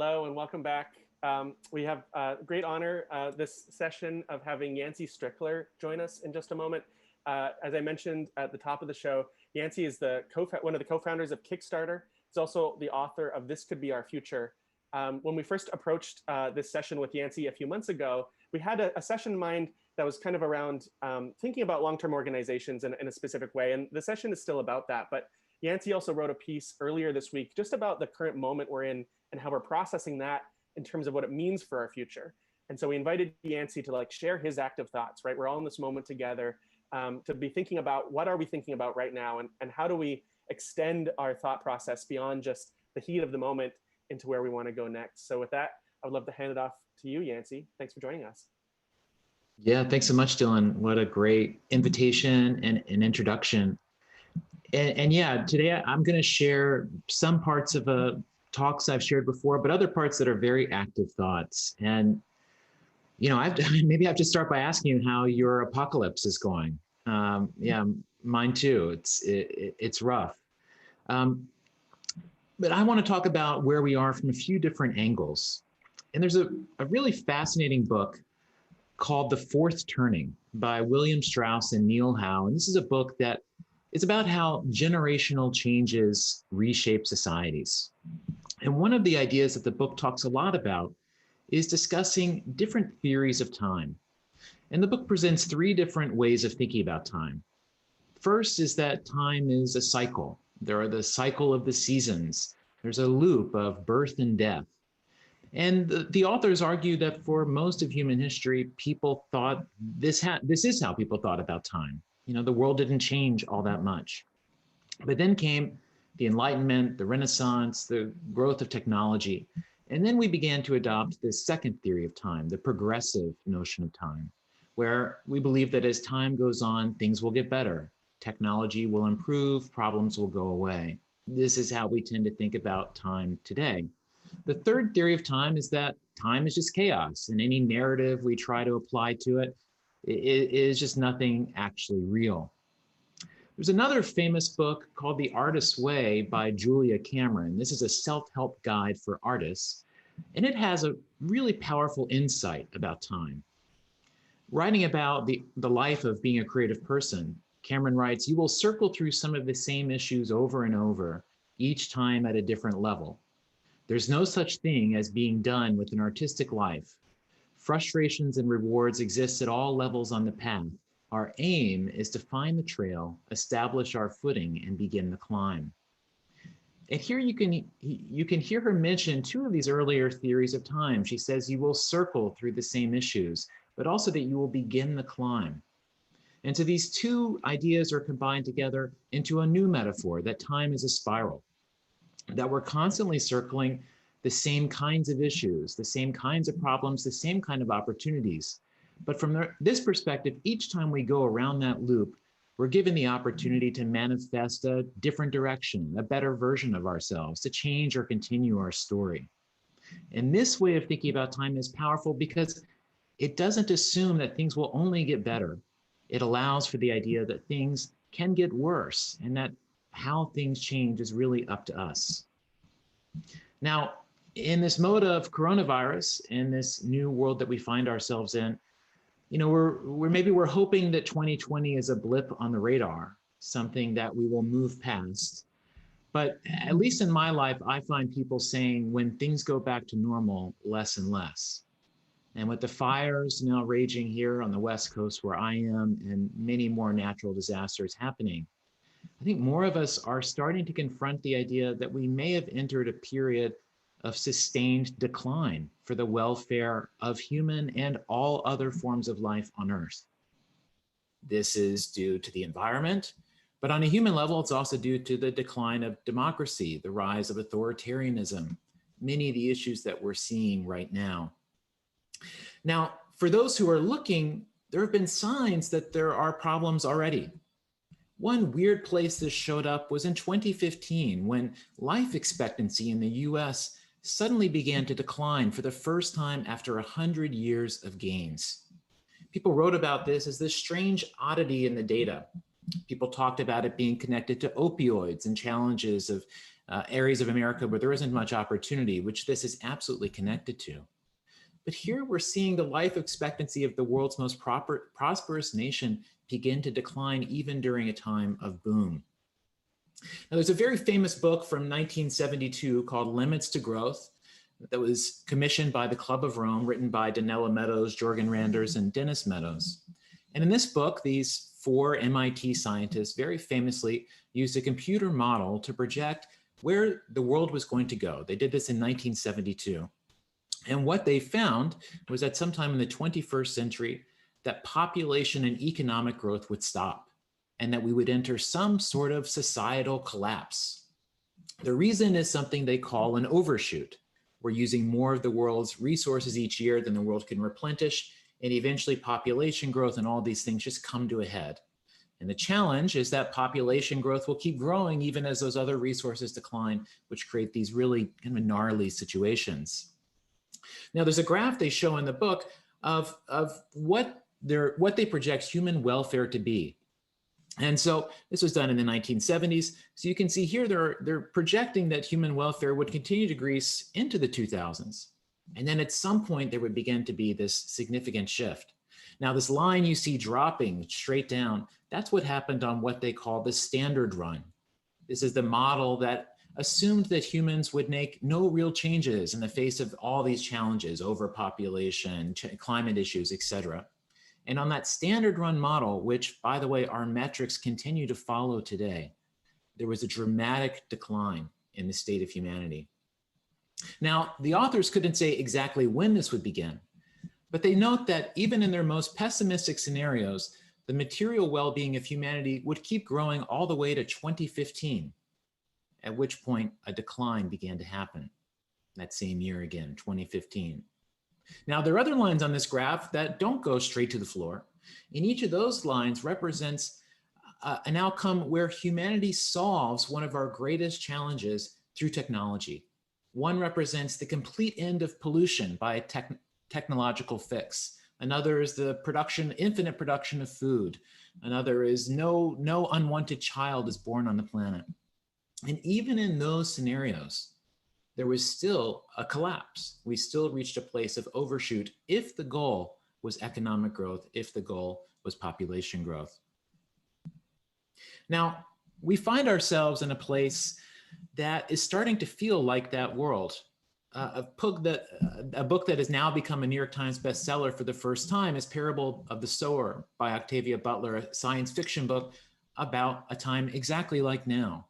Hello and welcome back. We have great honor this session of having Yancey Strickler join us in just a moment. As I mentioned at the top of the show, Yancey is one of the co-founders of Kickstarter. He's also the author of This Could Be Our Future. When we first approached this session with Yancey a few months ago, we had a session in mind that was kind of around thinking about long-term organizations in a specific way. And the session is still about that. But Yancey also wrote a piece earlier this week just about the current moment we're in and how we're processing that in terms of what it means for our future. And so we invited Yancey to share his active thoughts, right? We're all in this moment together to be thinking about what are we thinking about right now and how do we extend our thought process beyond just the heat of the moment into where we want to go next. So with that, I would love to hand it off to you, Yancey. Thanks for joining us. Yeah, thanks so much, Dylan. What a great invitation and an introduction. And yeah, today I'm going to share some parts of talks I've shared before, but other parts that are very active thoughts. And maybe I have to start by asking you how your apocalypse is going. Yeah, mine too. It's rough. But I want to talk about where we are from a few different angles. And there's a really fascinating book called The Fourth Turning by William Strauss and Neil Howe. And this is a book that is about how generational changes reshape societies. And one of the ideas that the book talks a lot about is discussing different theories of time. And the book presents three different ways of thinking about time. First is that time is a cycle. There are the cycle of the seasons. There's a loop of birth and death. And the authors argue that for most of human history, people thought this is how people thought about time. The world didn't change all that much. But then came the Enlightenment, the Renaissance, the growth of technology. And then we began to adopt this second theory of time, the progressive notion of time, where we believe that as time goes on, things will get better. Technology will improve, problems will go away. This is how we tend to think about time today. The third theory of time is that time is just chaos, and any narrative we try to apply to it is just nothing actually real. There's another famous book called The Artist's Way by Julia Cameron. This is a self-help guide for artists, and it has a really powerful insight about time. Writing about the life of being a creative person, Cameron writes, "You will circle through some of the same issues over and over, each time at a different level. There's no such thing as being done with an artistic life. Frustrations and rewards exist at all levels on the path. Our aim is to find the trail, establish our footing, and begin the climb." And here you can hear her mention two of these earlier theories of time. She says you will circle through the same issues, but also that you will begin the climb. And so these two ideas are combined together into a new metaphor, that time is a spiral, that we're constantly circling the same kinds of issues, the same kinds of problems, the same kind of opportunities. But from this perspective, each time we go around that loop, we're given the opportunity to manifest a different direction, a better version of ourselves, to change or continue our story. And this way of thinking about time is powerful because it doesn't assume that things will only get better. It allows for the idea that things can get worse and that how things change is really up to us. Now, in this mode of coronavirus, in this new world that we find ourselves in, we're hoping that 2020 is a blip on the radar, something that we will move past. But at least in my life, I find people saying when things go back to normal, less and less. And with the fires now raging here on the West Coast where I am and many more natural disasters happening, I think more of us are starting to confront the idea that we may have entered a period of sustained decline for the welfare of human and all other forms of life on Earth. This is due to the environment, but on a human level, it's also due to the decline of democracy, the rise of authoritarianism, many of the issues that we're seeing right now. Now, for those who are looking, there have been signs that there are problems already. One weird place this showed up was in 2015, when life expectancy in the US suddenly began to decline for the first time after 100 years of gains. People wrote about this as this strange oddity in the data. People talked about it being connected to opioids and challenges of areas of America where there isn't much opportunity, which this is absolutely connected to. But here we're seeing the life expectancy of the world's most prosperous nation begin to decline even during a time of boom. Now, there's a very famous book from 1972 called Limits to Growth that was commissioned by the Club of Rome, written by Donella Meadows, Jorgen Randers, and Dennis Meadows. And in this book, these 4 MIT scientists very famously used a computer model to project where the world was going to go. They did this in 1972. And what they found was that sometime in the 21st century, that population and economic growth would stop and that we would enter some sort of societal collapse. The reason is something they call an overshoot. We're using more of the world's resources each year than the world can replenish, and eventually population growth and all these things just come to a head. And the challenge is that population growth will keep growing even as those other resources decline, which create these really kind of gnarly situations. Now, there's a graph they show in the book of what they project human welfare to be. And so this was done in the 1970s. So you can see here they're projecting that human welfare would continue to decrease into the 2000s. And then at some point there would begin to be this significant shift. Now, this line you see dropping straight down, that's what happened on what they call the standard run. This is the model that assumed that humans would make no real changes in the face of all these challenges, overpopulation, climate issues, et cetera. And on that standard run model, which, by the way, our metrics continue to follow today, there was a dramatic decline in the state of humanity. Now, the authors couldn't say exactly when this would begin, but they note that even in their most pessimistic scenarios, the material well-being of humanity would keep growing all the way to 2015, at which point a decline began to happen that same year again, 2015. Now, there are other lines on this graph that don't go straight to the floor. And each of those lines represents an outcome where humanity solves one of our greatest challenges through technology. One represents the complete end of pollution by a technological fix. Another is the infinite production of food. Another is no unwanted child is born on the planet. And even in those scenarios, there was still a collapse. We still reached a place of overshoot if the goal was economic growth, if the goal was population growth. Now, we find ourselves in a place that is starting to feel like that world. A book that has now become a New York Times bestseller for the first time is Parable of the Sower by Octavia Butler, a science fiction book about a time exactly like now.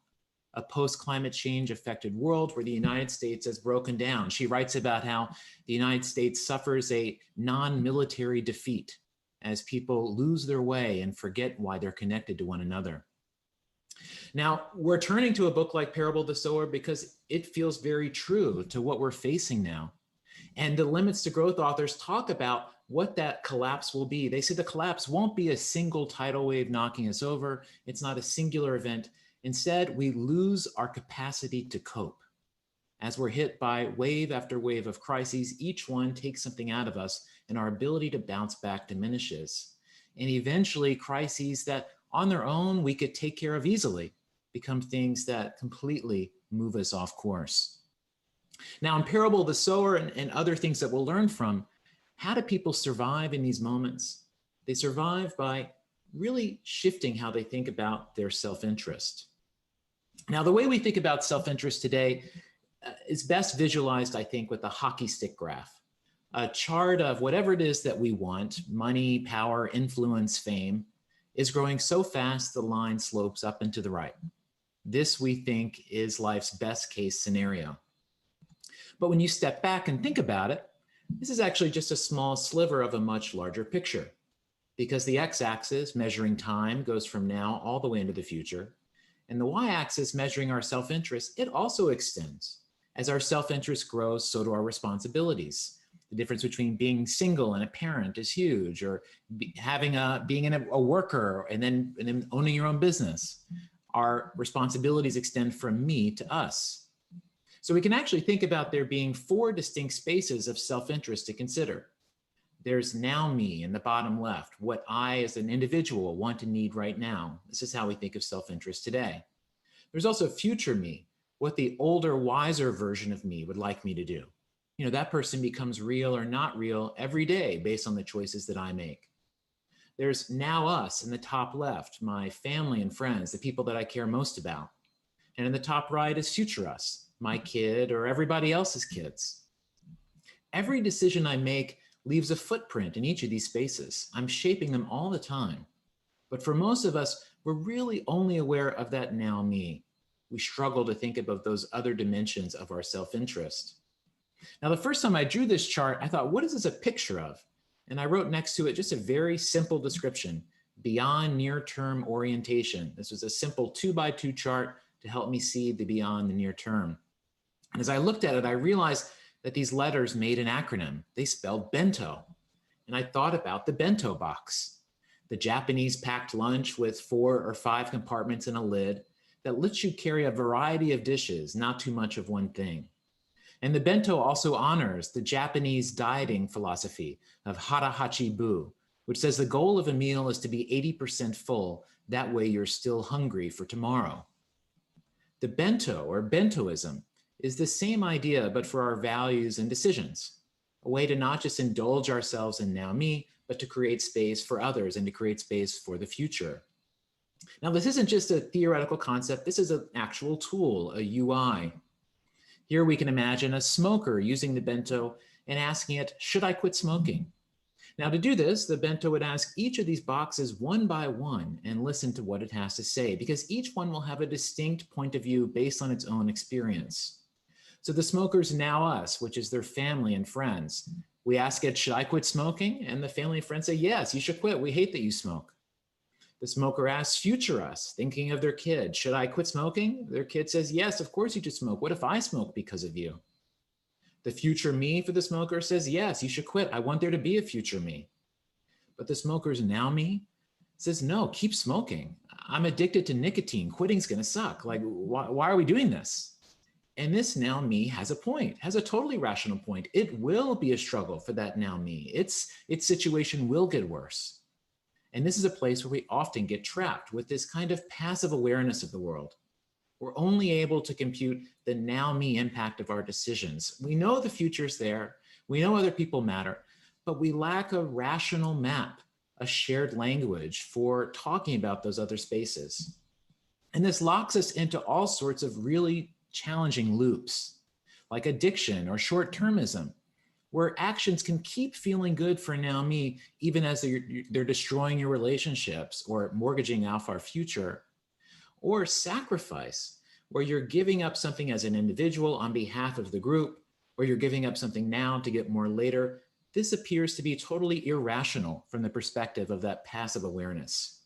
A post-climate change affected world where the United States has broken down. She writes about how the United States suffers a non-military defeat as people lose their way and forget why they're connected to one another. Now, we're turning to a book like Parable of the Sower because it feels very true to what we're facing now. And the Limits to Growth authors talk about what that collapse will be. They say the collapse won't be a single tidal wave knocking us over. It's not a singular event. Instead, we lose our capacity to cope. As we're hit by wave after wave of crises, each one takes something out of us and our ability to bounce back diminishes. And eventually, crises that on their own we could take care of easily become things that completely move us off course. Now, in Parable of the Sower and other things that we'll learn from, how do people survive in these moments? They survive by really shifting how they think about their self-interest. Now, the way we think about self-interest today is best visualized, I think, with a hockey stick graph, a chart of whatever it is that we want, money, power, influence, fame, is growing so fast the line slopes up and to the right. This, we think, is life's best case scenario. But when you step back and think about it, this is actually just a small sliver of a much larger picture, because the x-axis, measuring time, goes from now all the way into the future. And the y-axis, measuring our self-interest, it also extends. As our self-interest grows, so do our responsibilities. The difference between being single and a parent is huge, or being a worker and then owning your own business. Our responsibilities extend from me to us. So we can actually think about there being 4 distinct spaces of self-interest to consider. There's now me in the bottom left, what I as an individual want to need right now. This is how we think of self-interest today. There's also future me, what the older, wiser version of me would like me to do. You know, that person becomes real or not real every day based on the choices that I make. There's now us in the top left, my family and friends, the people that I care most about. And in the top right is future us, my kid or everybody else's kids. Every decision I make leaves a footprint in each of these spaces. I'm shaping them all the time. But for most of us, we're really only aware of that now me. We struggle to think about those other dimensions of our self-interest. Now, the first time I drew this chart, I thought, what is this a picture of? And I wrote next to it just a very simple description, beyond near-term orientation. This was a simple 2x2 chart to help me see the beyond the near term. And as I looked at it, I realized that these letters made an acronym. They spelled bento. And I thought about the bento box, the Japanese packed lunch with 4 or 5 compartments and a lid that lets you carry a variety of dishes, not too much of one thing. And the bento also honors the Japanese dieting philosophy of hara hachi bu, which says the goal of a meal is to be 80% full. That way you're still hungry for tomorrow. The bento or bentoism is the same idea, but for our values and decisions, a way to not just indulge ourselves in now me, but to create space for others and to create space for the future. Now, this isn't just a theoretical concept. This is an actual tool, a UI. Here we can imagine a smoker using the bento and asking it, should I quit smoking? Now, to do this, the bento would ask each of these boxes one by one and listen to what it has to say, because each one will have a distinct point of view based on its own experience. So the smoker's now us, which is their family and friends. We ask it, should I quit smoking? And the family and friends say, yes, you should quit. We hate that you smoke. The smoker asks future us, thinking of their kid, should I quit smoking? Their kid says, yes, of course you should smoke. What if I smoke because of you? The future me for the smoker says, yes, you should quit. I want there to be a future me. But the smoker's now me says, no, keep smoking. I'm addicted to nicotine. Quitting's gonna suck. Like, why are we doing this? And this now me has a point, has a totally rational point. It will be a struggle for that now me. Its situation will get worse. And this is a place where we often get trapped with this kind of passive awareness of the world. We're only able to compute the now me impact of our decisions. We know the future's there. We know other people matter, but we lack a rational map, a shared language for talking about those other spaces. And this locks us into all sorts of really challenging loops, like addiction or short-termism, where actions can keep feeling good for now me, even as they're destroying your relationships or mortgaging off our future. Or sacrifice, where you're giving up something as an individual on behalf of the group, or you're giving up something now to get more later. This appears to be totally irrational from the perspective of that passive awareness.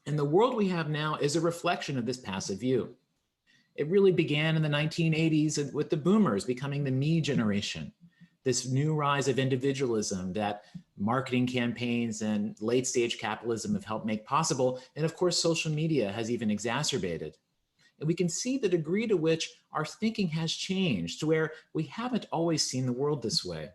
And the world we have now is a reflection of this passive view. It really began in the 1980s with the boomers becoming the me generation, this new rise of individualism that marketing campaigns and late stage capitalism have helped make possible. And of course, social media has even exacerbated. And we can see the degree to which our thinking has changed to where we haven't always seen the world this way.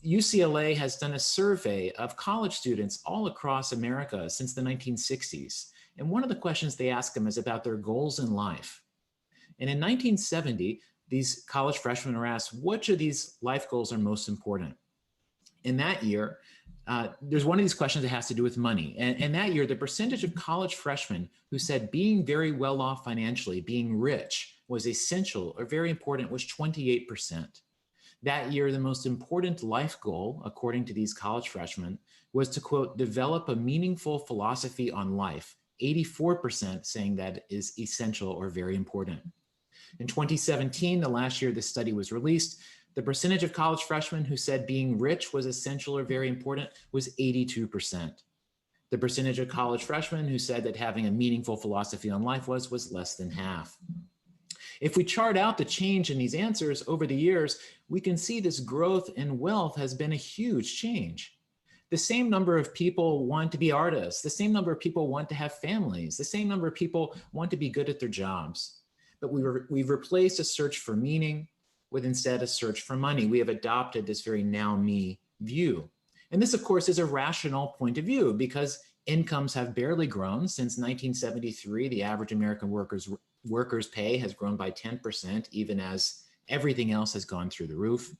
UCLA has done a survey of college students all across America since the 1960s. And one of the questions they ask them is about their goals in life. And in 1970, these college freshmen are asked, which of these life goals are most important? In that year, there's one of these questions that has to do with money. And that year, the percentage of college freshmen who said being very well off financially, being rich, was essential or very important was 28%. That year, the most important life goal, according to these college freshmen, was to, quote, develop a meaningful philosophy on life. 84% saying that is essential or very important. In 2017, the last year this study was released, the percentage of college freshmen who said being rich was essential or very important was 82%. The percentage of college freshmen who said that having a meaningful philosophy on life was less than half. If we chart out the change in these answers over the years, we can see this growth in wealth has been a huge change. The same number of people want to be artists, the same number of people want to have families, the same number of people want to be good at their jobs. But we've replaced a search for meaning with instead a search for money. We have adopted this very now me view. And this, of course, is a rational point of view because incomes have barely grown since 1973. The average American workers' pay has grown by 10%, even as everything else has gone through the roof.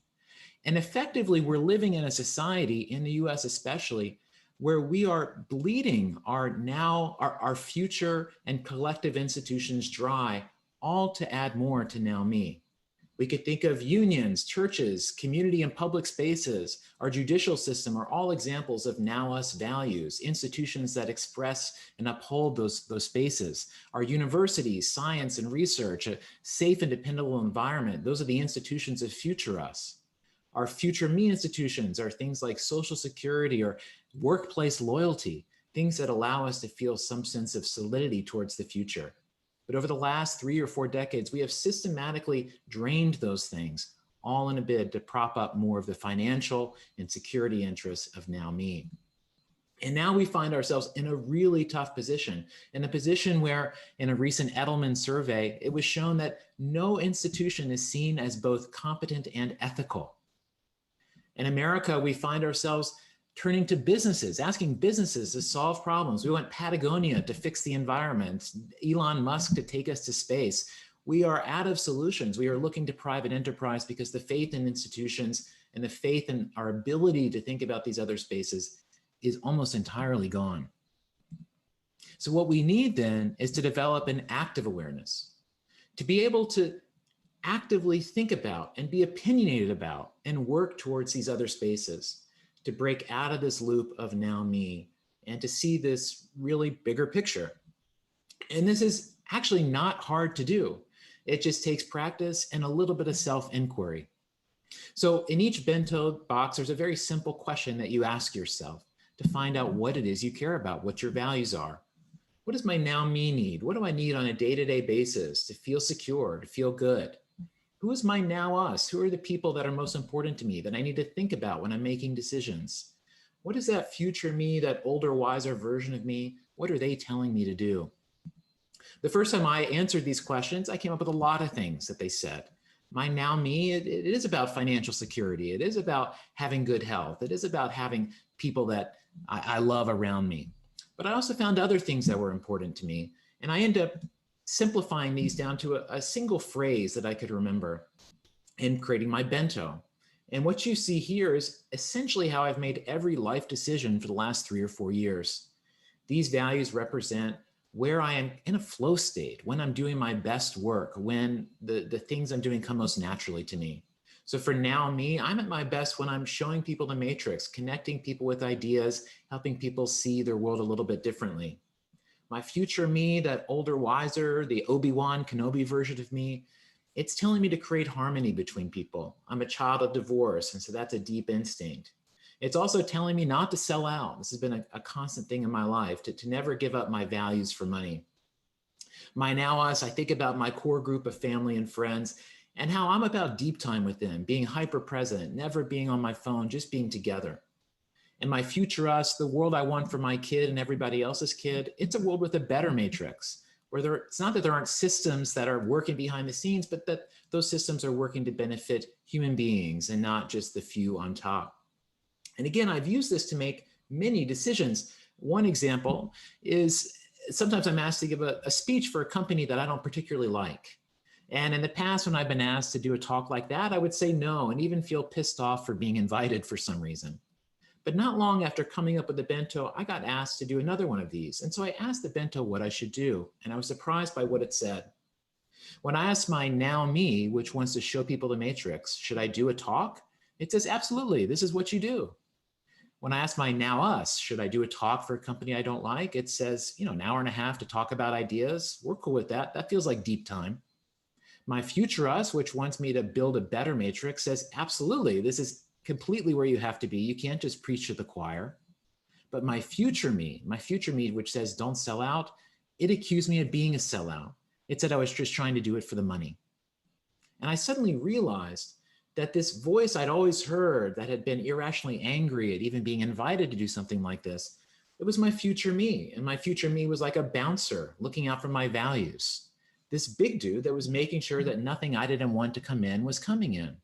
And effectively, we're living in a society, in the US especially, where we are bleeding our future and collective institutions dry, all to add more to now me. We could think of unions, churches, community and public spaces, our judicial system are all examples of now us values, institutions that express and uphold those spaces. Our universities, science and research, a safe and dependable environment, those are the institutions of future us. Our future me institutions are things like Social Security or workplace loyalty, things that allow us to feel some sense of solidity towards the future. But over the last 3 or 4 decades, we have systematically drained those things, all in a bid to prop up more of the financial and security interests of now me. And now we find ourselves in a really tough position, in a position where in a recent Edelman survey, it was shown that no institution is seen as both competent and ethical. In America, we find ourselves turning to businesses, asking businesses to solve problems. We want Patagonia to fix the environment, Elon Musk to take us to space. We are out of solutions. We are looking to private enterprise because the faith in institutions and the faith in our ability to think about these other spaces is almost entirely gone. So what we need then is to develop an active awareness, to be able to actively think about and be opinionated about and work towards these other spaces, to break out of this loop of now me and to see this really bigger picture. And this is actually not hard to do. It just takes practice and a little bit of self-inquiry. So in each bento box, there's a very simple question that you ask yourself to find out what it is you care about, what your values are. What does my now me need? What do I need on a day-to-day basis to feel secure, to feel good? Who is my now us? Who are the people that are most important to me that I need to think about when I'm making decisions? What is that future me, that older, wiser version of me? What are they telling me to do? The first time I answered these questions, I came up with a lot of things that they said. My now me, it is about financial security. It is about having good health. It is about having people that I love around me. But I also found other things that were important to me. And I end up simplifying these down to a single phrase that I could remember in creating my bento. And what you see here is essentially how I've made every life decision for the last 3 or 4 years. These values represent where I am in a flow state, when I'm doing my best work, when the things I'm doing come most naturally to me. So for now me, I'm at my best when I'm showing people the matrix, connecting people with ideas, helping people see their world a little bit differently. My future me, that older, wiser, the Obi-Wan Kenobi version of me, it's telling me to create harmony between people. I'm a child of divorce, and so that's a deep instinct. It's also telling me not to sell out. This has been a constant thing in my life, to never give up my values for money. My now us, I think about my core group of family and friends and how I'm about deep time with them, being hyper present, never being on my phone, just being together. And my future us, the world I want for my kid and everybody else's kid, it's a world with a better matrix, where it's not that there aren't systems that are working behind the scenes, but that those systems are working to benefit human beings and not just the few on top. And again, I've used this to make many decisions. One example is sometimes I'm asked to give a speech for a company that I don't particularly like. And in the past, when I've been asked to do a talk like that, I would say no and even feel pissed off for being invited for some reason. But not long after coming up with the bento, I got asked to do another one of these. And so I asked the bento what I should do, and I was surprised by what it said. When I asked my now me, which wants to show people the matrix, should I do a talk? It says, absolutely, this is what you do. When I asked my now us, should I do a talk for a company I don't like? It says, an hour and a half to talk about ideas. We're cool with that. That feels like deep time. My future us, which wants me to build a better matrix, says, absolutely, this is completely where you have to be. You can't just preach to the choir. But my future me, which says don't sell out, it accused me of being a sellout. It said I was just trying to do it for the money. And I suddenly realized that this voice I'd always heard that had been irrationally angry at even being invited to do something like this, it was my future me. And my future me was like a bouncer looking out for my values. This big dude that was making sure that nothing I didn't want to come in was coming in.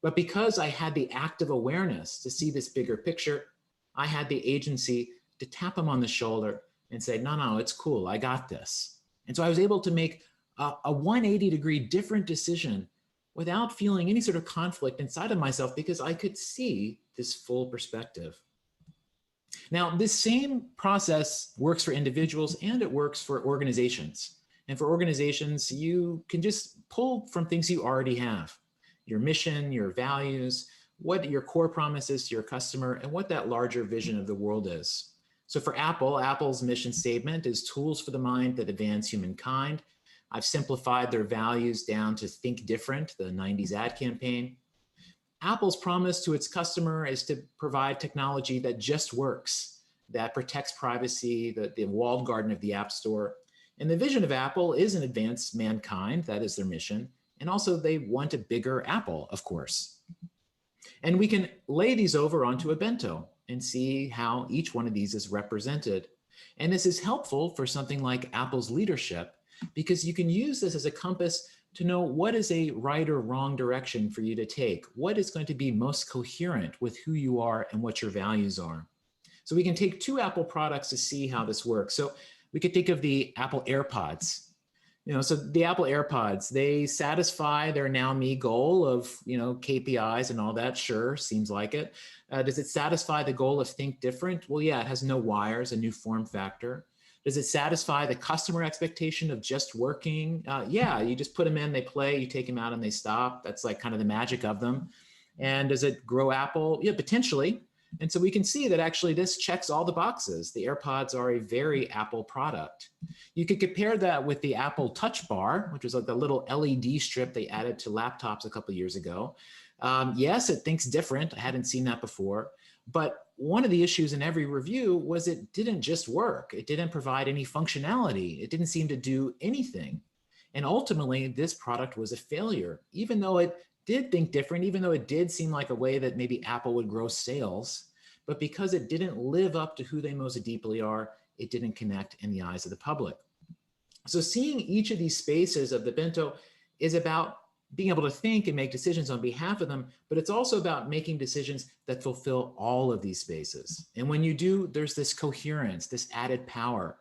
But because I had the active awareness to see this bigger picture, I had the agency to tap him on the shoulder and say, no, no, it's cool. I got this. And so I was able to make a 180-degree different decision without feeling any sort of conflict inside of myself because I could see this full perspective. Now, this same process works for individuals and it works for organizations. And for organizations, you can just pull from things you already have. Your mission, your values, what your core promise is to your customer, and what that larger vision of the world is. So for Apple, Apple's mission statement is tools for the mind that advance humankind. I've simplified their values down to think different, the 90s ad campaign. Apple's promise to its customer is to provide technology that just works, that protects privacy, the walled garden of the App Store. And the vision of Apple is an advance mankind, that is their mission. And also they want a bigger Apple, of course. And we can lay these over onto a bento and see how each one of these is represented. And this is helpful for something like Apple's leadership, because you can use this as a compass to know what is a right or wrong direction for you to take, what is going to be most coherent with who you are and what your values are. So we can take two Apple products to see how this works. So we could think of the Apple AirPods. So the Apple AirPods, they satisfy their Now Me goal of, KPIs and all that. Sure, seems like it. Does it satisfy the goal of think different? Well, yeah, it has no wires, a new form factor. Does it satisfy the customer expectation of just working? Yeah, you just put them in, they play, you take them out and they stop. That's like kind of the magic of them. And does it grow Apple? Yeah, potentially. And so we can see that actually this checks all the boxes. The AirPods are a very Apple product. You could compare that with the Apple Touch Bar, which was like the little LED strip they added to laptops a couple of years ago. Yes, it thinks different. I hadn't seen that before. But one of the issues in every review was it didn't just work. It didn't provide any functionality. It didn't seem to do anything. And ultimately, this product was a failure, even though it did think different, even though it did seem like a way that maybe Apple would grow sales. But because it didn't live up to who they most deeply are, it didn't connect in the eyes of the public. So seeing each of these spaces of the bento is about being able to think and make decisions on behalf of them, but it's also about making decisions that fulfill all of these spaces. And when you do, there's this coherence, this added power.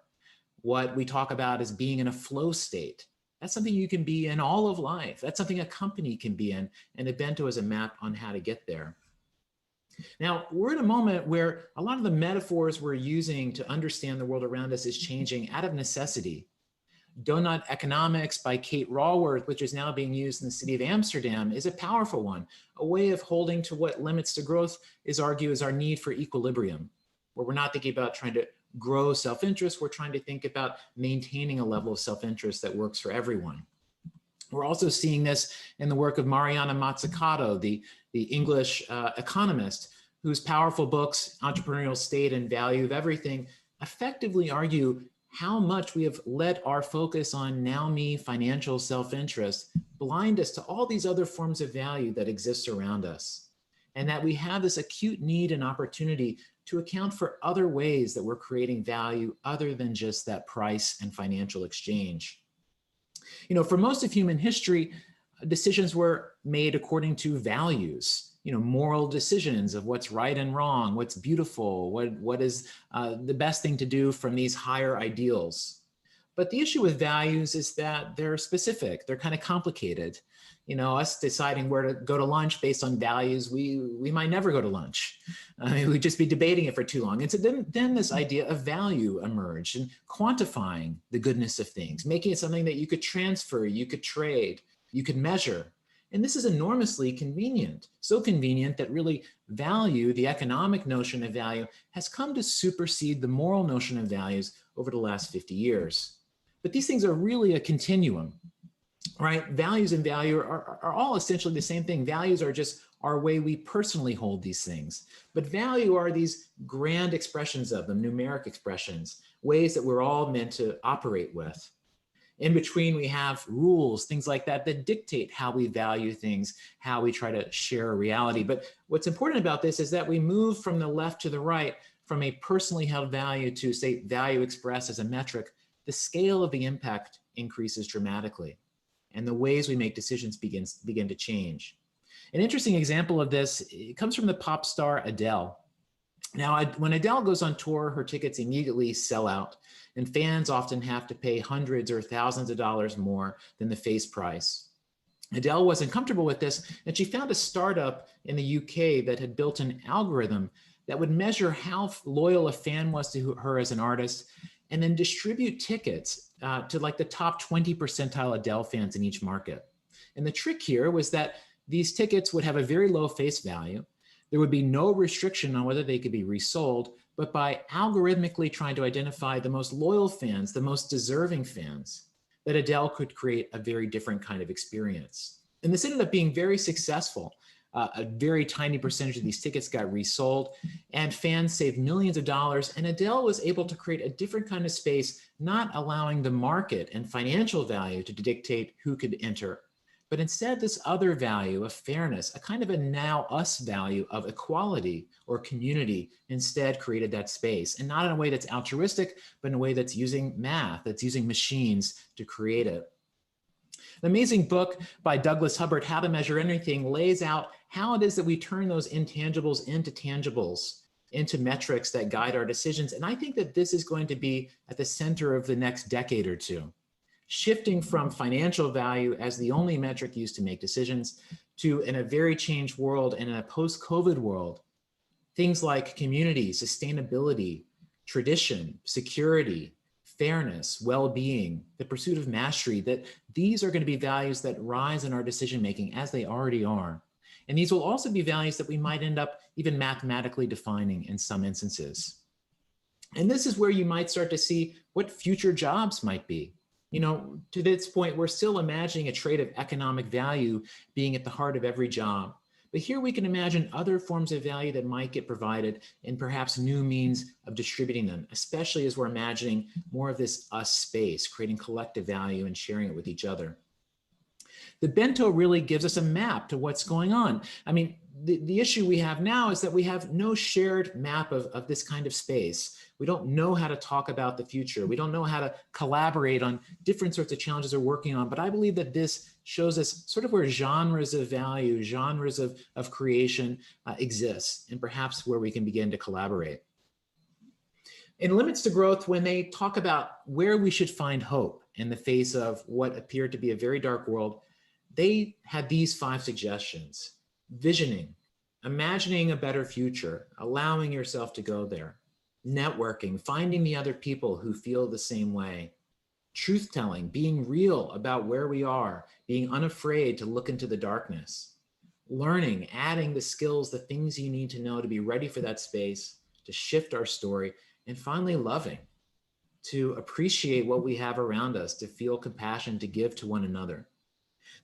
What we talk about is being in a flow state. That's something you can be in all of life. That's something a company can be in. And a bento is a map on how to get there. Now, we're in a moment where a lot of the metaphors we're using to understand the world around us is changing out of necessity. Donut Economics by Kate Raworth, which is now being used in the city of Amsterdam, is a powerful one. A way of holding to what limits to growth is our need for equilibrium, where we're not thinking about trying to grow self-interest, we're trying to think about maintaining a level of self-interest that works for everyone. We're also seeing this in the work of Mariana Mazzucato, the English economist, whose powerful books, Entrepreneurial State and Value of Everything, effectively argue how much we have let our focus on now me financial self-interest blind us to all these other forms of value that exist around us. And that we have this acute need and opportunity to account for other ways that we're creating value other than just that price and financial exchange. For most of human history, decisions were made according to values, moral decisions of what's right and wrong, what's beautiful, what is the best thing to do from these higher ideals. But the issue with values is that they're specific, they're kind of complicated. Us deciding where to go to lunch based on values, we might never go to lunch. We'd just be debating it for too long. And so then this idea of value emerged and quantifying the goodness of things, making it something that you could transfer, you could trade, you could measure. And this is enormously convenient, so convenient that really value, the economic notion of value, has come to supersede the moral notion of values over the last 50 years. But these things are really a continuum. Right? Values and value are all essentially the same thing. Values are just our way we personally hold these things. But value are these grand expressions of them, numeric expressions, ways that we're all meant to operate with. In between, we have rules, things like that dictate how we value things, how we try to share a reality. But what's important about this is that we move from the left to the right, from a personally held value to, say, value expressed as a metric. The scale of the impact increases dramatically, and the ways we make decisions begin to change. An interesting example of this, it comes from the pop star Adele. Now, when Adele goes on tour, her tickets immediately sell out, and fans often have to pay hundreds or thousands of dollars more than the face price. Adele wasn't comfortable with this, and she found a startup in the UK that had built an algorithm that would measure how loyal a fan was to her as an artist, and then distribute tickets to like the top 20 percentile Adele fans in each market. And the trick here was that these tickets would have a very low face value. There would be no restriction on whether they could be resold, but by algorithmically trying to identify the most loyal fans, the most deserving fans, that Adele could create a very different kind of experience. And this ended up being very successful. A very tiny percentage of these tickets got resold, and fans saved millions of dollars, and Adele was able to create a different kind of space, not allowing the market and financial value to dictate who could enter, but instead this other value of fairness, a kind of a now us value of equality or community, instead created that space. And not in a way that's altruistic, but in a way that's using math, that's using machines to create it. The amazing book by Douglas Hubbard, How to Measure Anything, lays out how it is that we turn those intangibles into tangibles, into metrics that guide our decisions. And I think that this is going to be at the center of the next decade or two. Shifting from financial value as the only metric used to make decisions to, in a very changed world and in a post-COVID world, things like community, sustainability, tradition, security, fairness, well-being, the pursuit of mastery, that these are going to be values that rise in our decision-making as they already are. And these will also be values that we might end up even mathematically defining in some instances. And this is where you might start to see what future jobs might be. You know, to this point, we're still imagining a trait of economic value being at the heart of every job. But here we can imagine other forms of value that might get provided and perhaps new means of distributing them, especially as we're imagining more of this us space, creating collective value and sharing it with each other. The bento really gives us a map to what's going on. I mean, the issue we have now is that we have no shared map of this kind of space. We don't know how to talk about the future. We don't know how to collaborate on different sorts of challenges we're working on. But I believe that this shows us sort of where genres of value, genres of creation exist, and perhaps where we can begin to collaborate. In Limits to Growth, when they talk about where we should find hope in the face of what appeared to be a very dark world, they had these 5 suggestions: visioning, imagining a better future, allowing yourself to go there; networking, finding the other people who feel the same way; truth-telling, being real about where we are, being unafraid to look into the darkness; learning, adding the skills, the things you need to know to be ready for that space, to shift our story; and finally, loving, to appreciate what we have around us, to feel compassion, to give to one another.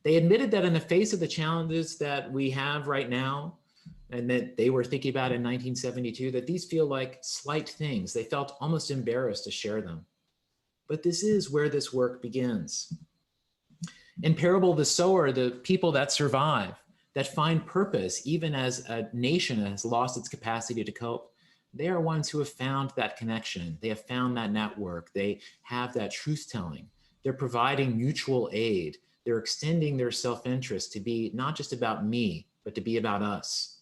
They admitted that in the face of the challenges that we have right now, and that they were thinking about in 1972, that these feel like slight things. They felt almost embarrassed to share them. But this is where this work begins. In Parable of the Sower, the people that survive, that find purpose, even as a nation has lost its capacity to cope, they are ones who have found that connection. They have found that network. They have that truth-telling. They're providing mutual aid. They're extending their self-interest to be not just about me, but to be about us.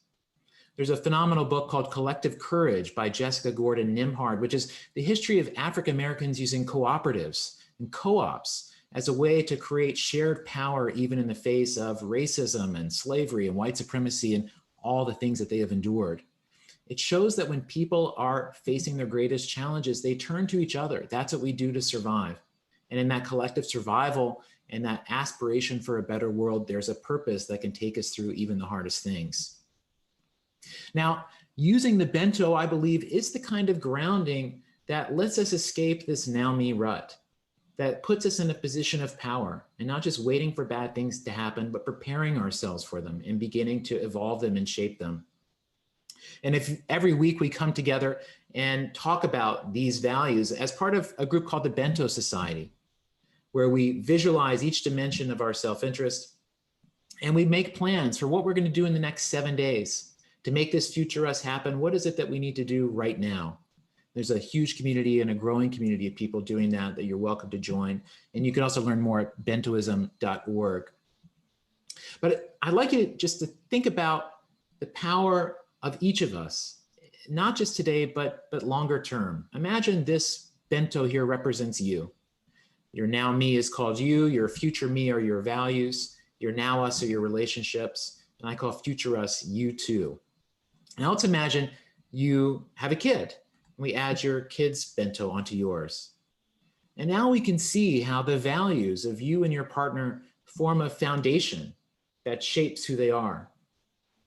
There's a phenomenal book called Collective Courage by Jessica Gordon Nimhard, which is the history of African Americans using cooperatives and co-ops as a way to create shared power, even in the face of racism and slavery and white supremacy and all the things that they have endured. It shows that when people are facing their greatest challenges, they turn to each other. That's what we do to survive. And in that collective survival and that aspiration for a better world, there's a purpose that can take us through even the hardest things. Now, using the bento, I believe, is the kind of grounding that lets us escape this now me rut, that puts us in a position of power and not just waiting for bad things to happen, but preparing ourselves for them and beginning to evolve them and shape them. And if every week we come together and talk about these values as part of a group called the Bento Society, where we visualize each dimension of our self-interest, and we make plans for what we're going to do in the next 7 days to make this future us happen. What is it that we need to do right now? There's a huge community and a growing community of people doing that you're welcome to join. And you can also learn more at bentoism.org. But I'd like you just to think about the power of each of us, not just today, but longer term. Imagine this bento here represents you. Your now me is called you, your future me are your values, your now us are your relationships, and I call future us you too. Now let's imagine you have a kid. We add your kid's bento onto yours. And now we can see how the values of you and your partner form a foundation that shapes who they are,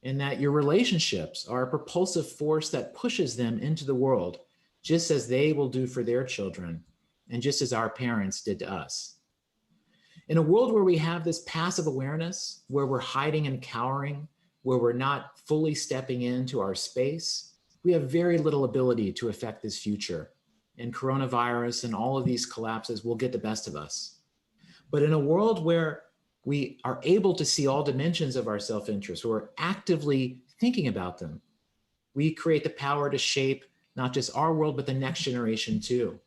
and that your relationships are a propulsive force that pushes them into the world, just as they will do for their children, and just as our parents did to us. In a world where we have this passive awareness, where we're hiding and cowering, where we're not fully stepping into our space, we have very little ability to affect this future. And coronavirus and all of these collapses will get the best of us. But in a world where we are able to see all dimensions of our self-interest, we're actively thinking about them, we create the power to shape not just our world, but the next generation too.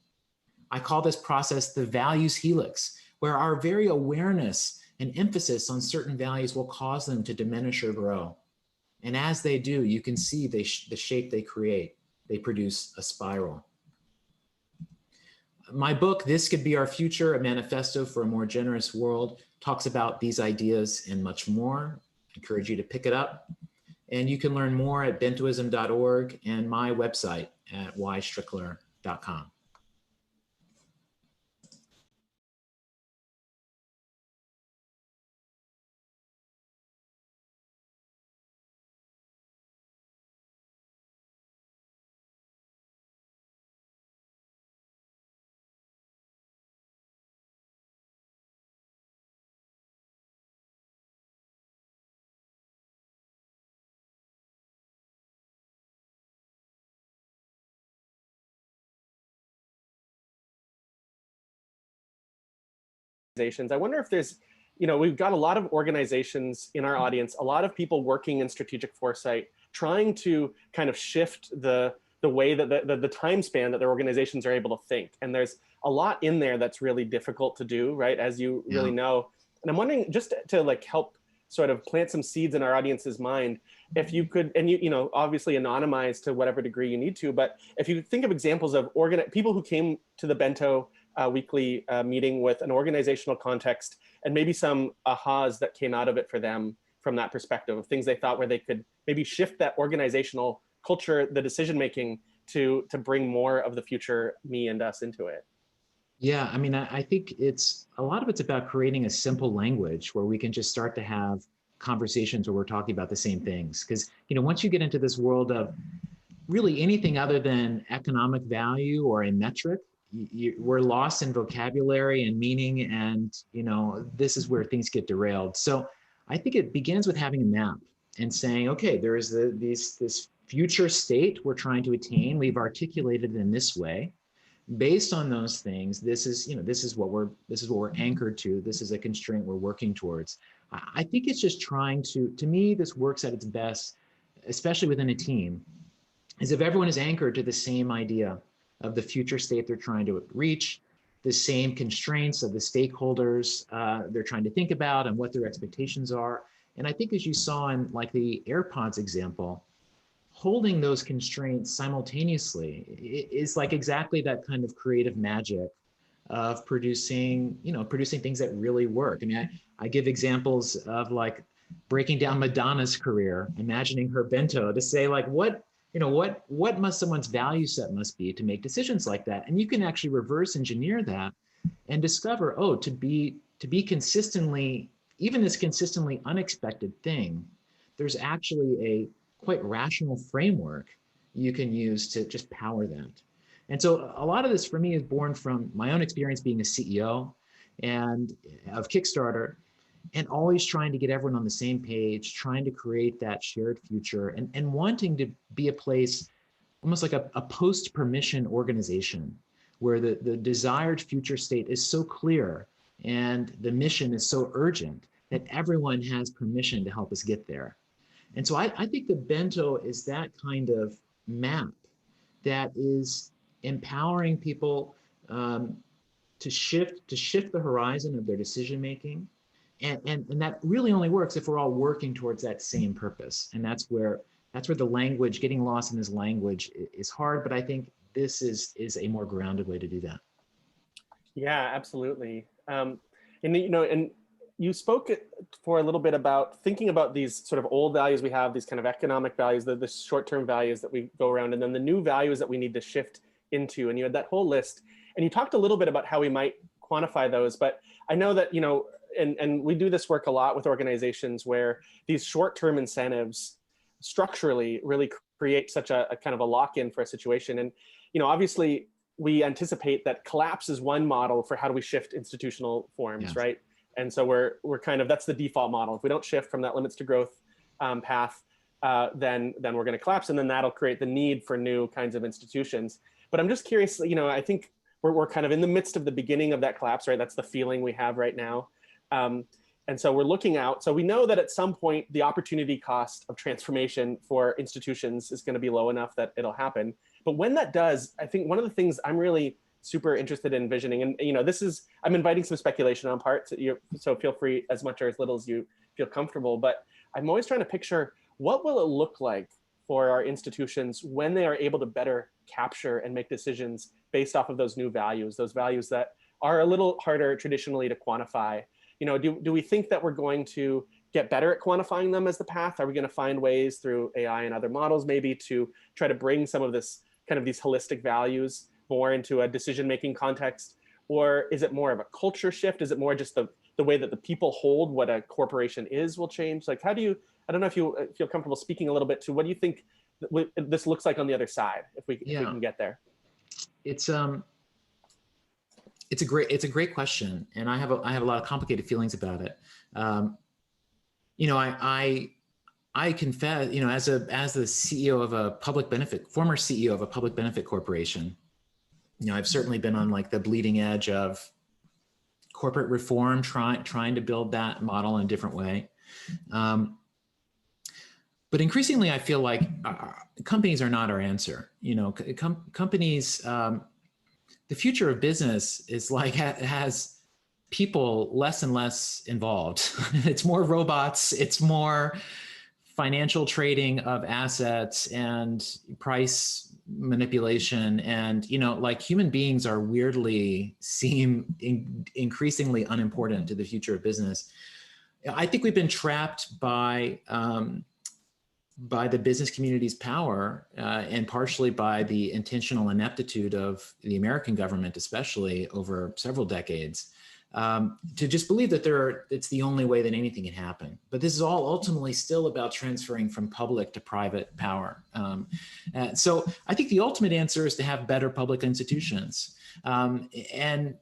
I call this process the values helix, where our very awareness and emphasis on certain values will cause them to diminish or grow. And as they do, you can see the shape they create. They produce a spiral. My book, This Could Be Our Future, A Manifesto for a More Generous World, talks about these ideas and much more. I encourage you to pick it up. And you can learn more at bentoism.org and my website at ystrickler.com. I wonder if there's, we've got a lot of organizations in our audience, a lot of people working in strategic foresight, trying to kind of shift the way that the time span that their organizations are able to think. And there's a lot in there that's really difficult to do, right? As you really know. And I'm wondering, just to like help sort of plant some seeds in our audience's mind, if you could, and obviously anonymize to whatever degree you need to, but if you think of examples of people who came to the Bento weekly meeting with an organizational context and maybe some ahas that came out of it for them from that perspective of things they thought where they could maybe shift that organizational culture, the decision-making to bring more of the future me and us into it. Yeah, I mean, I think a lot of it's about creating a simple language where we can just start to have conversations where we're talking about the same things. Because, once you get into this world of really anything other than economic value or a metric, we're lost in vocabulary and meaning, and this is where things get derailed. So I think it begins with having a map and saying, okay, there is this future state we're trying to attain. We've articulated it in this way. Based on those things, this is what we're anchored to. This is a constraint we're working towards. I think it's just trying to me, this works at its best, especially within a team, is if everyone is anchored to the same idea of the future state they're trying to reach, the same constraints of the stakeholders they're trying to think about and what their expectations are. And I think, as you saw in like the AirPods example, holding those constraints simultaneously is like exactly that kind of creative magic of producing things that really work. I mean, I give examples of like breaking down Madonna's career, imagining her bento to say like, what must someone's value set must be to make decisions like that? And you can actually reverse engineer that and discover, to be consistently, even this consistently unexpected thing, there's actually a quite rational framework you can use to just power that. And so a lot of this for me is born from my own experience being a CEO and of Kickstarter, and always trying to get everyone on the same page, trying to create that shared future, and wanting to be a place almost like a post-permission organization where the desired future state is so clear and the mission is so urgent that everyone has permission to help us get there. And so I think the bento is that kind of map that is empowering people to shift the horizon of their decision making, And that really only works if we're all working towards that same purpose. And that's where the language, getting lost in this language is hard, but I think this is a more grounded way to do that. Yeah, absolutely. And and you spoke for a little bit about thinking about these sort of old values we have, these kind of economic values, the short-term values that we go around, and then the new values that we need to shift into. And you had that whole list, and you talked a little bit about how we might quantify those. But I know that and we do this work a lot with organizations where these short-term incentives structurally really create such a kind of a lock-in for a situation. And obviously we anticipate that collapse is one model for how do we shift institutional forms, Yes. right? And so we're kind of, that's the default model. If we don't shift from that limits to growth path, then we're going to collapse, and then that'll create the need for new kinds of institutions. But I'm just curious, I think we're kind of in the midst of the beginning of that collapse, right? That's the feeling we have right now. And so we're looking out. So we know that at some point, the opportunity cost of transformation for institutions is going to be low enough that it'll happen. But when that does, I think one of the things I'm really super interested in envisioning, and I'm inviting some speculation on part, so feel free as much or as little as you feel comfortable, but I'm always trying to picture what will it look like for our institutions when they are able to better capture and make decisions based off of those new values, those values that are a little harder traditionally to quantify. Do we think that we're going to get better at quantifying them as the path? Are we going to find ways through AI and other models maybe to try to bring some of this kind of these holistic values more into a decision-making context? Or is it more of a culture shift? Is it more just the way that the people hold what a corporation is will change? Like, I don't know if you feel comfortable speaking a little bit to what do you think this looks like on the other side, if we can get there? It's a great question, and I have a lot of complicated feelings about it. I confess, as the CEO of a former CEO of a public benefit corporation, I've certainly been on like the bleeding edge of corporate reform, trying to build that model in a different way. But increasingly, I feel like companies are not our answer. Companies. The future of business is has people less and less involved. It's more robots. It's more financial trading of assets and price manipulation. And, like human beings are seem increasingly unimportant to the future of business. I think we've been trapped by the business community's power and partially by the intentional ineptitude of the American government, especially over several decades, to just believe that it's the only way that anything can happen. But this is all ultimately still about transferring from public to private power. So I think the ultimate answer is to have better public institutions, and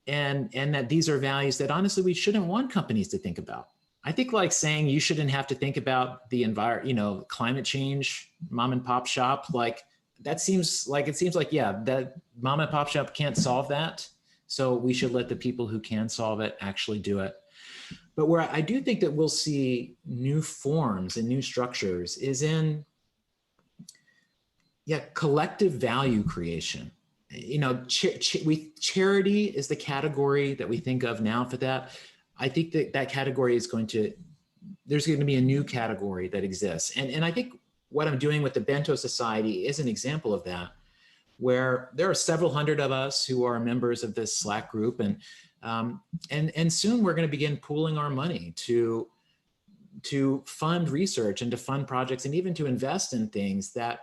that these are values that honestly we shouldn't want companies to think about. I think like saying you shouldn't have to think about the environment, climate change, mom and pop shop, like that seems like that mom and pop shop can't solve that. So we should let the people who can solve it actually do it. But where I do think that we'll see new forms and new structures is in collective value creation. Charity is the category that we think of now for that. I think that category there's going to be a new category that exists. And I think what I'm doing with the Bento Society is an example of that, where there are several hundred of us who are members of this Slack group. And soon we're going to begin pooling our money to fund research and to fund projects and even to invest in things that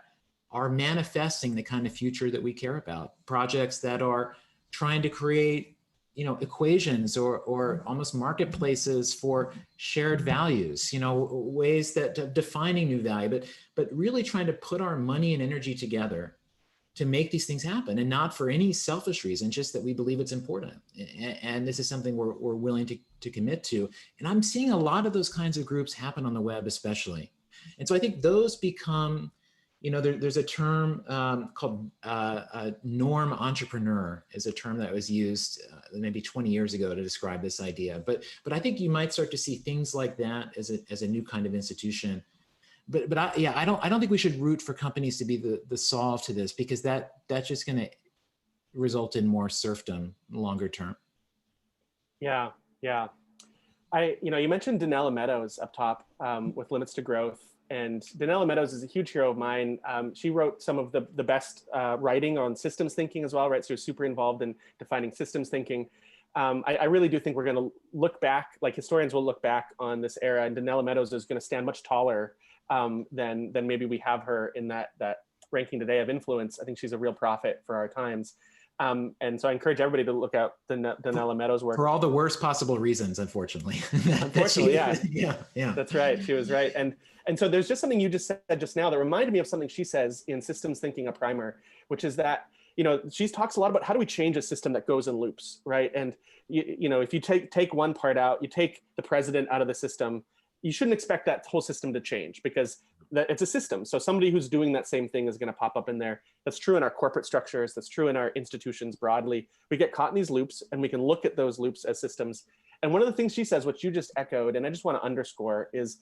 are manifesting the kind of future that we care about. Projects that are trying to create equations or almost marketplaces for shared values, ways that defining new value, but really trying to put our money and energy together to make these things happen, and not for any selfish reason, just that we believe it's important. And this is something we're willing to commit to. And I'm seeing a lot of those kinds of groups happen on the web, especially. And so I think those become, there's a term called a norm entrepreneur, is a term that was used maybe 20 years ago to describe this idea. But I think you might start to see things like that as a new kind of institution. But I don't think we should root for companies to be the solve to this, because that's just going to result in more serfdom longer term. Yeah. You mentioned Donella Meadows up top with Limits to Growth, and Donella Meadows is a huge hero of mine. She wrote some of the best writing on systems thinking as well, right? So she was super involved in defining systems thinking. I really do think we're going to look back, like historians will look back on this era, and Donella Meadows is going to stand much taller than maybe we have her in that ranking today of influence. I think she's a real prophet for our times. And so I encourage everybody to look out Donella Meadows' work. For all the worst possible reasons, unfortunately. Unfortunately, yeah. That's right. She was right. And so there's just something you just said just now that reminded me of something she says in Systems Thinking, a Primer, which is that, she talks a lot about how do we change a system that goes in loops, right? And, if you take one part out, you take the president out of the system, you shouldn't expect that whole system to change because it's a system. So somebody who's doing that same thing is going to pop up in there. That's true in our corporate structures. That's true in our institutions broadly. We get caught in these loops and we can look at those loops as systems. And one of the things she says, which you just echoed, and I just want to underscore, is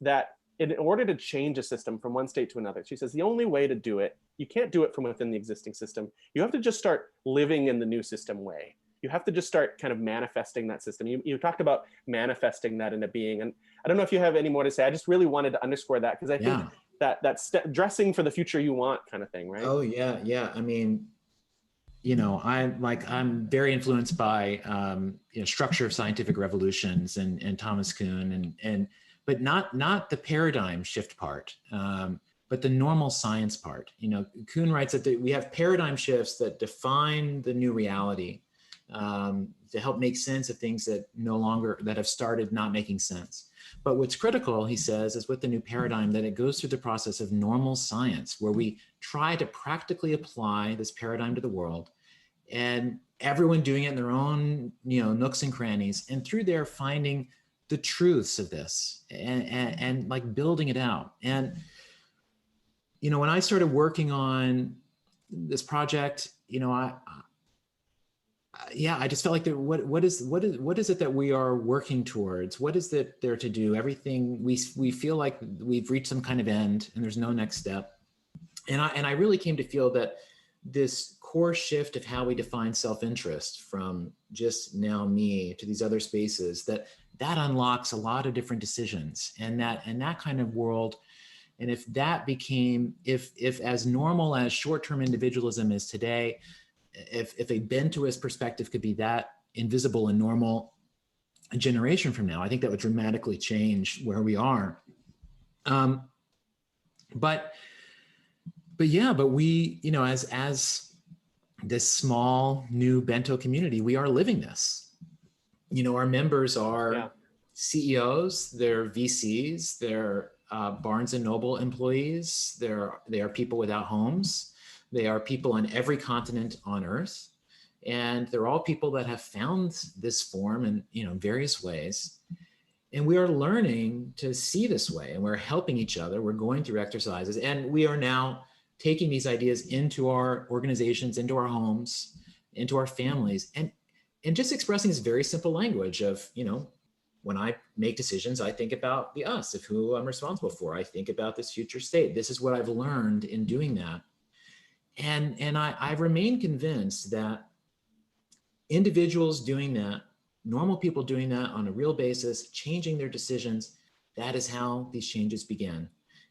that in order to change a system from one state to another, she says the only way to do it, you can't do it from within the existing system. You have to just start living in the new system way. You have to just start kind of manifesting that system. You talked about manifesting that into being. And I don't know if you have any more to say. I just really wanted to underscore that because I think that's dressing for the future you want kind of thing, right? Oh, yeah. I mean, I'm very influenced by structure of scientific revolutions and Thomas Kuhn but not the paradigm shift part, but the normal science part. Kuhn writes that we have paradigm shifts that define the new reality to help make sense of things that have started not making sense. But what's critical, he says, is with the new paradigm that it goes through the process of normal science, where we try to practically apply this paradigm to the world, and everyone doing it in their own nooks and crannies, and through there finding the truths of this and like building it out. And when I started working on this project, I just felt like what is it that we are working towards? What is it there to do? Everything we feel like we've reached some kind of end and there's no next step. And I really came to feel that this core shift of how we define self-interest from just now me to these other spaces, that unlocks a lot of different decisions, and that kind of world. And if that became, if as normal as short-term individualism is today, if a Bentoist perspective could be that invisible and normal a generation from now, I think that would dramatically change where we are. But we, as this small new bento community, we are living this. Our members are CEOs, they're VCs, they're Barnes and Noble employees, they are people without homes. They are people on every continent on Earth, and they're all people that have found this form in various ways. And we are learning to see this way, and we're helping each other. We're going through exercises, and we are now taking these ideas into our organizations, into our homes, into our families, and just expressing this very simple language of, when I make decisions, I think about the us of who I'm responsible for. I think about this future state. This is what I've learned in doing that. And I remain convinced that individuals doing that, normal people doing that on a real basis, changing their decisions, that is how these changes begin.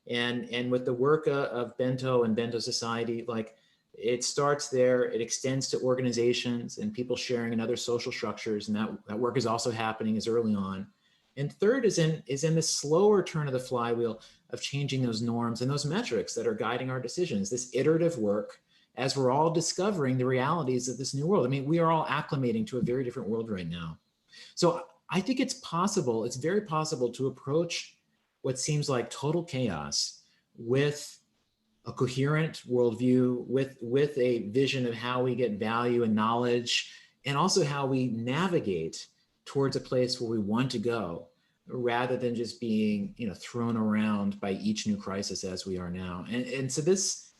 And with the work of Bento and Bento Society, like it starts there, it extends to organizations and people sharing in other social structures. And that work is also happening as early on. And third is in this slower turn of the flywheel of changing those norms and those metrics that are guiding our decisions, this iterative work as we're all discovering the realities of this new world. I mean, we are all acclimating to a very different world right now. So I think it's very possible to approach what seems like total chaos with a coherent worldview, with a vision of how we get value and knowledge, and also how we navigate towards a place where we want to go, rather than just being thrown around by each new crisis as we are now. And so this,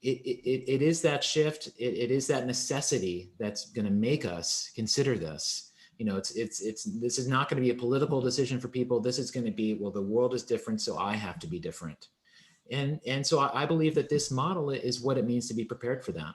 it is that shift. It is that necessity that's going to make us consider this. This is not going to be a political decision for people. This is going to be, well, the world is different, so I have to be different. And so I believe that this model is what it means to be prepared for that.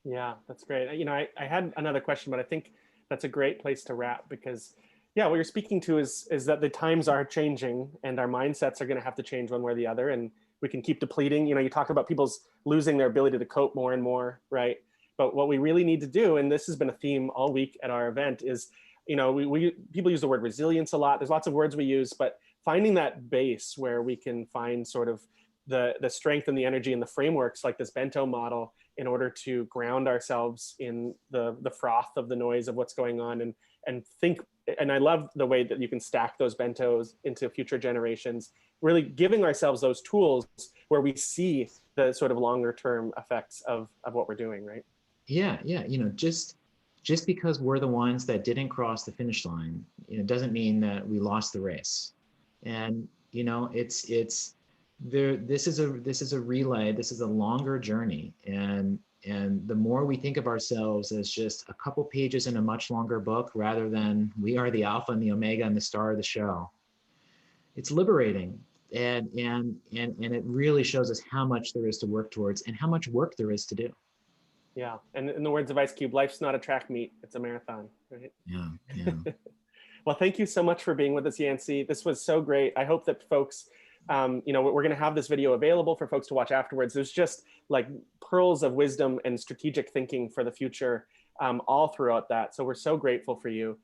Yeah, that's great. I had another question, but I think that's a great place to wrap, because Yeah, what you're speaking to is that the times are changing and our mindsets are going to have to change one way or the other, and we can keep depleting. You talk about people's losing their ability to cope more and more, right? But what we really need to do, and this has been a theme all week at our event, is we people use the word resilience a lot. There's lots of words we use, but finding that base where we can find sort of the strength and the energy and the frameworks like this bento model in order to ground ourselves in the froth of the noise of what's going on, and think. And I love the way that you can stack those bentos into future generations, really giving ourselves those tools where we see the sort of longer term effects of what we're doing, right? Yeah, yeah. Just because we're the ones that didn't cross the finish line, doesn't mean that we lost the race. And it's there. This is a relay. This is a longer journey, and the more we think of ourselves as just a couple pages in a much longer book, rather than we are the alpha and the omega and the star of the show, it's liberating. And it really shows us how much there is to work towards and how much work there is to do. Yeah, and in the words of Ice Cube, life's not a track meet, it's a marathon, right? Yeah. Well, thank you so much for being with us, Yancey. This was so great. I hope that folks, we're going to have this video available for folks to watch afterwards. There's just like pearls of wisdom and strategic thinking for the future all throughout that. So we're so grateful for you.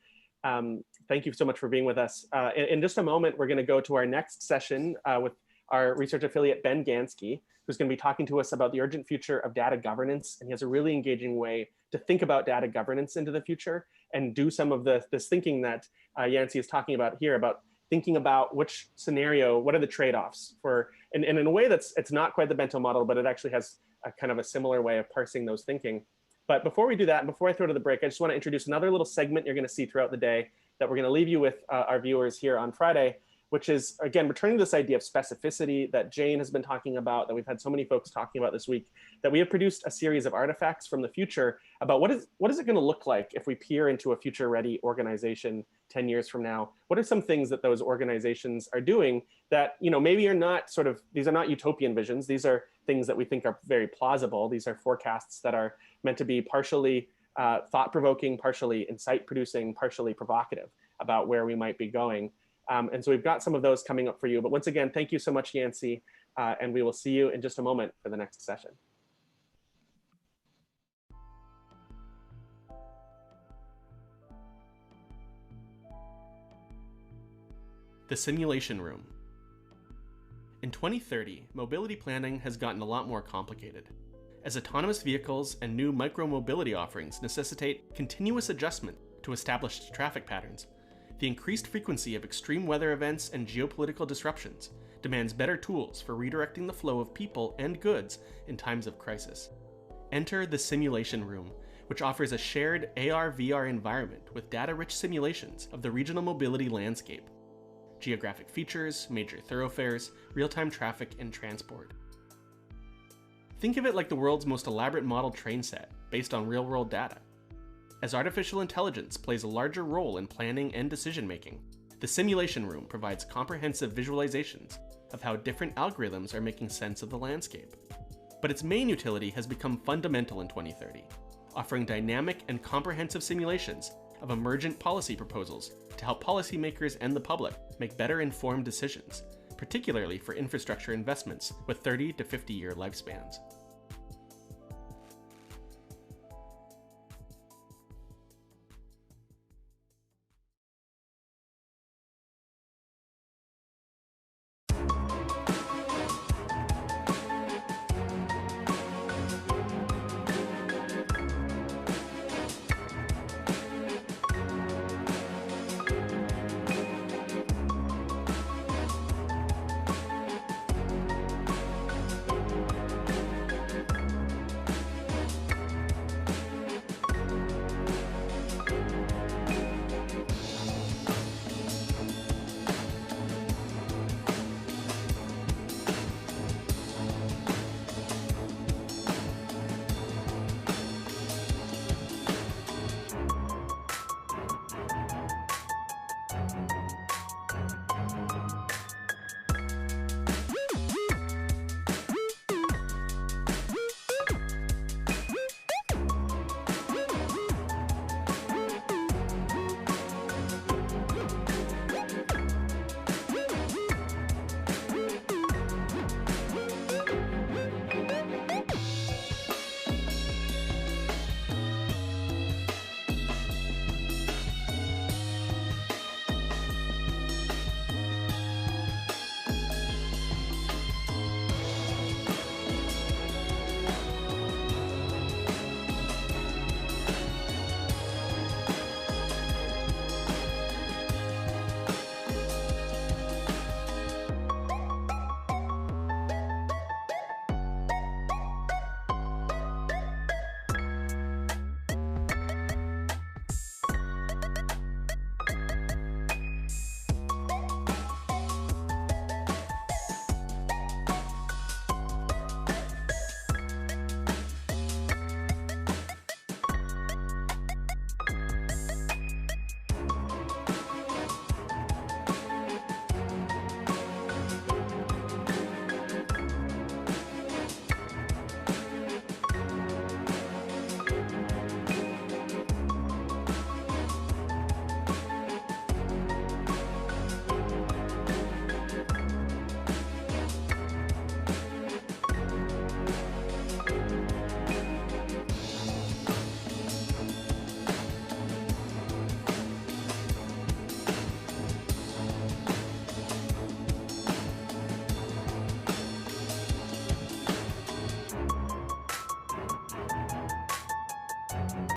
Thank you so much for being with us. In just a moment, we're going to go to our next session with our research affiliate, Ben Gansky, who's going to be talking to us about the urgent future of data governance. And he has a really engaging way to think about data governance into the future and do some of this thinking that Yancey is talking about here, about thinking about which scenario, what are the trade-offs for, and in a way it's not quite the bento model, but it actually has a kind of a similar way of parsing those thinking. But before we do that, and before I throw to the break, I just want to introduce another little segment you're going to see throughout the day that we're going to leave you with our viewers here on Friday, which is, again, returning to this idea of specificity that Jane has been talking about, that we've had so many folks talking about this week, that we have produced a series of artifacts from the future about what is it going to look like if we peer into a future-ready organization 10 years from now? What are some things that those organizations are doing that, maybe are not these are not utopian visions. These are things that we think are very plausible. These are forecasts that are meant to be partially thought-provoking, partially insight-producing, partially provocative about where we might be going. And so we've got some of those coming up for you. But once again, thank you so much, Yancey. And we will see you in just a moment for the next session. The Simulation Room. In 2030, mobility planning has gotten a lot more complicated, as autonomous vehicles and new micro-mobility offerings necessitate continuous adjustment to established traffic patterns. The increased frequency of extreme weather events and geopolitical disruptions demands better tools for redirecting the flow of people and goods in times of crisis. Enter the Simulation Room, which offers a shared AR/VR environment with data-rich simulations of the regional mobility landscape, geographic features, major thoroughfares, real-time traffic, and transport. Think of it like the world's most elaborate model train set based on real-world data. As artificial intelligence plays a larger role in planning and decision-making, the Simulation Room provides comprehensive visualizations of how different algorithms are making sense of the landscape. But its main utility has become fundamental in 2030, offering dynamic and comprehensive simulations of emergent policy proposals to help policymakers and the public make better informed decisions, particularly for infrastructure investments with 30 to 50-year lifespans.